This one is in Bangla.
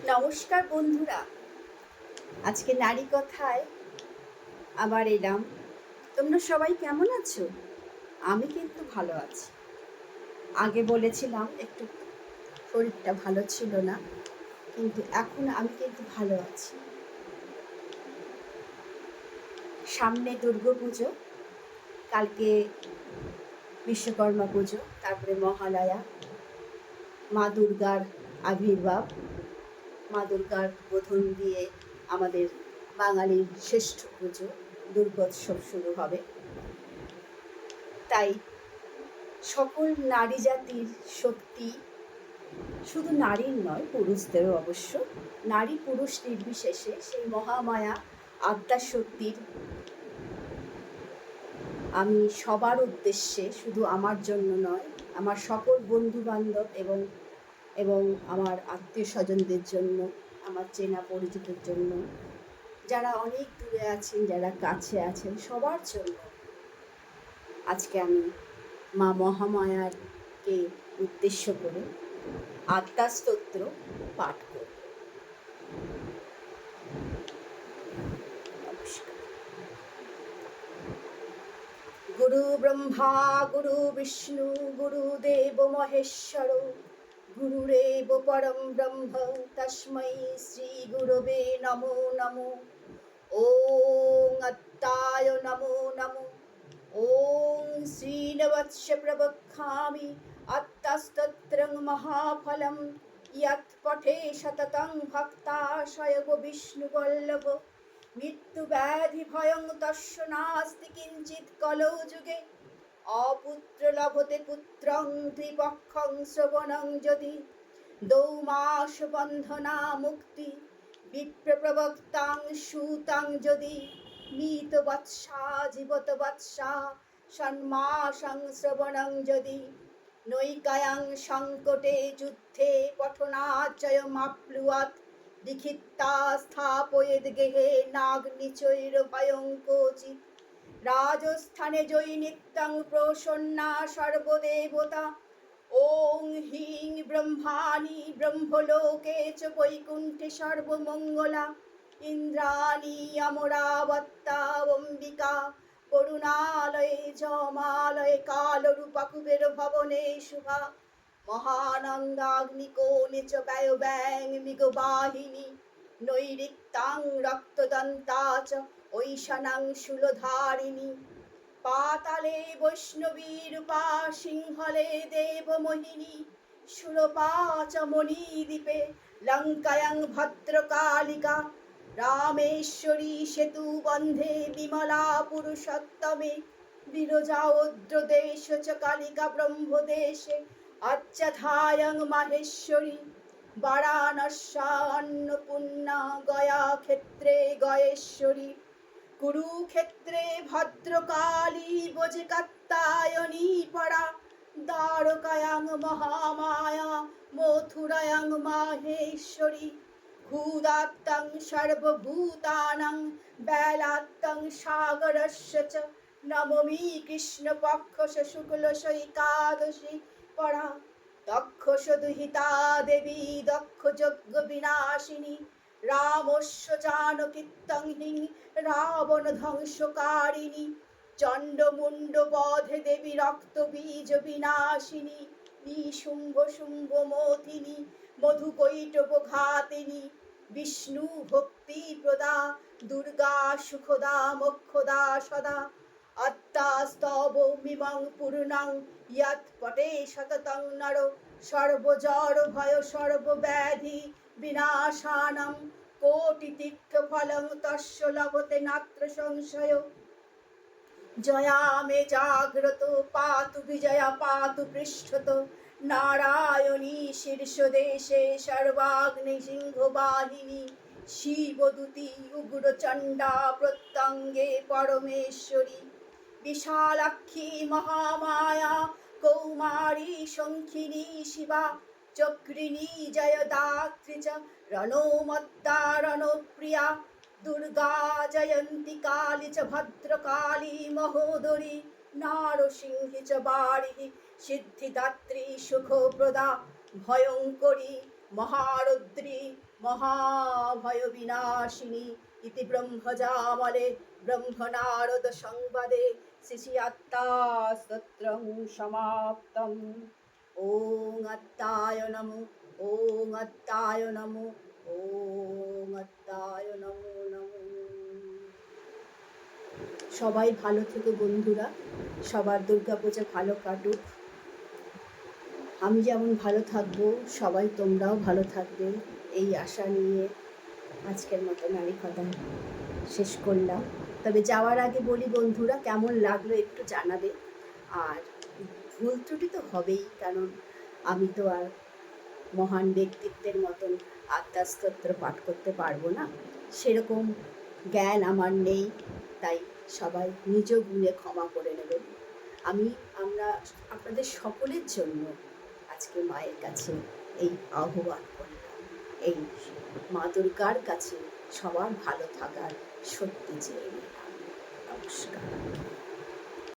নমস্কার বন্ধুরা, আজকে নারী কথায় আবার এলাম। তোমরা সবাই কেমন আছো? আমি কিন্তু ভালো আছি। আগে বলেছিলাম একটু শরীরটা ভালো ছিল না, কিন্তু এখন আমি কিন্তু ভালো আছি। সামনে দুর্গাপুজো, কালকে বিশ্বকর্মা পুজো, তারপরে মহালয়া, মা দুর্গার আবির্ভাব, মা দুর্গার বোধন দিয়ে আমাদের বাঙালির শ্রেষ্ঠ পুজো দুর্গোৎসব শুরু হবে। তাই সকল নারী জাতির শক্তি, শুধু নারীর নয়, পুরুষদেরও অবশ্য, নারী পুরুষ নির্বিশেষে সেই মহামায়া আদ্যা শক্তির আমি সবার উদ্দেশ্যে, শুধু আমার জন্য নয়, আমার সকল বন্ধু বান্ধব এবং আমার আত্মীয় স্বজনদের জন্য, আমার চেনা পরিচিতের জন্য, যারা অনেক দূরে আছেন, যারা কাছে আছেন, সবার জন্য আজকে আমি মা মহামায়াকে উদ্দেশ্য করে আদ্যা স্তোত্র পাঠ করব। গুরু ব্রহ্মা গুরু বিষ্ণু গুরুদেব মহেশ্বর গুরুরেব পরম ব্রহ্ম তস্मै শ্রী গুরবে নমো নমো। ওং আত্মায় নমো নমো। ওং শ্রীনবৎস প্রবক্ষ্যামি আত্মাস্তোত্রং মহাফলম ইয়ৎ পঠে সততং ভক্তাশয় বিষ্ণুবল্লভ। মৃত্যু ব্যাধি ভয়ং তস্য নাস্তি কিঞ্চিৎ কলৌ যুগে। অপুত্র লভতে পুত্রং ত্রিপক্ষং শ্রবণং যদি। দৌমাস বন্ধনা মুক্তি বিপ্রপ্রবক্তাং সুতাং যদি। মৃত বৎসা জীবত বৎসা ষণ্মাসং শ্রবণং যদি। নৈকায়াং সংকটে যুদ্ধে পঠনাচয়মাপ্লুয়াৎ। লিখিতা স্থাপয়েদ গেহে নাগ্নিচৈর ভয়ং কোচিৎ। রাজস্থানে জয়ী নিত্যং প্রসন্না সর্বদেবতা। ওং হিং ব্রহ্মাণি ব্রহ্মলোকে চ বৈকুণ্ঠে সর্বমঙ্গলা। ইন্দ্রাণী অমরাবত্তা অম্বিকা করুণালয়ে জমালয়ে কালরূপা কুবের ভবনে শুভা। মহানন্দাগ্নিকোণে চ ব্যয়ব্যাং মৃগবাহিনী। নৈরিক্তাং রক্তদন্তা চ ঐশানাং শূলধারিণী। পাতালে বৈষ্ণবী রূপা সিংহলে দেবমোহিনী। সুরপা চ মণিদ্বীপে লঙ্কায়াং ভদ্রকালিকা। রামেশ্বরী সেতু বন্ধে বিমলা পুরুষোত্তমে। বিরজাওদ্রদেশ চ কালিকা ব্রহ্মদেশে আচ্ছাধায়ং মাহেশ্বরী। বারাণস্যা অন্নপূর্ণা গয়া ক্ষেত্রে গয়েশ্বরী। কুরুক্ষেত্রে ভদ্রকালী বজে কাত্যায়নী পরা। দ্বারকায়াং মহামায়া মথুরায়াং মাহেশ্বরী। ভূদাত্তং সর্বভূতানাং বেলাত্তং সাগরস্য চ। নবমী কৃষ্ণপক্ষস শুক্লস একাদশী পরা। দক্ষস দুহিতা দেবী দক্ষ যজ্ঞ বিনাশিনী। রামস্য জানকীত্তং হিং রাবণ ধ্বংসকারিণী। চণ্ডমুণ্ড বধে দেবী রক্ত বীজ বিনাশিনী। নিশুম্ভ শুম্ভ মথিনী মধুকৈটব ঘাতিনী। বিষ্ণু ভক্তি প্রদা দুর্গা সুখদা মোক্ষদা সদা। আত্মাস্তব মিমং পূর্ণং ইয়ৎ পটে সততং নর। সর্বজড় ভয় সর্বব্যাধি বিনাশানং। কোটি তীর্থ ফলং তস্য লভতে নাত্র সংশয়। জয়া মে জাগ্রত পাতু বিজয়া পাতু পৃষ্ঠত। নারায়ণী শীর্ষদেশে সর্বাগ্নি সিংহ বাহিনী। শিবদূতী উগ্রচণ্ডা প্রত্যঙ্গে পরমেশ্বরী। বিশালাক্ষী মহামায়া কৌমারী শঙ্খিনী শিবা। চক্রিণী জয়দাত্রী চ রণোমত্তা রণপ্রিয়া। দুর্গা জয়ন্তী কালী চ ভদ্রকালী মহোদরী। নারসিংহী চ বারিহি সিদ্ধিদাত্রী সুখপ্রদা ভয়ঙ্করী। মহারুদ্রী মহাভয় বিনাশিনী ইতি ব্রহ্মজামলে ব্রহ্মনারদ সংবাদে শ্রী আত্মা স্তোত্রং সমাপ্তম। ওং আত্মায় নমো, ওং আত্মায় নমো, ওং আত্মায় নমো নমো। সবাই ভালো থেকো বন্ধুরা, সবার দুর্গাপূজা ভালো কাটুক। আমি যেমন ভালো থাকবো, সবাই তোমরাও ভালো থাকবে, এই আশা নিয়ে আজকের মতো নারী কথা শেষ করলাম। তবে যাওয়ার আগে বলি বন্ধুরা, কেমন লাগলো একটু জানাবে। আর ভুল ত্রুটি তো হবেই, কারণ আমি তো আর মহান ব্যক্তিত্বের মতন আত্মাস্তোত্র পাঠ করতে পারবো না, সেরকম জ্ঞান আমার নেই। তাই সবাই নিজ গুণে ক্ষমা করে নেবেন। আমরা আপনাদের সকলের জন্য আজকে মায়ের কাছে এই আহ্বান করলাম, এই মা দুর্গার কাছে সবার ভালো থাকার সত্যি চেয়ে নিলাম। নমস্কার।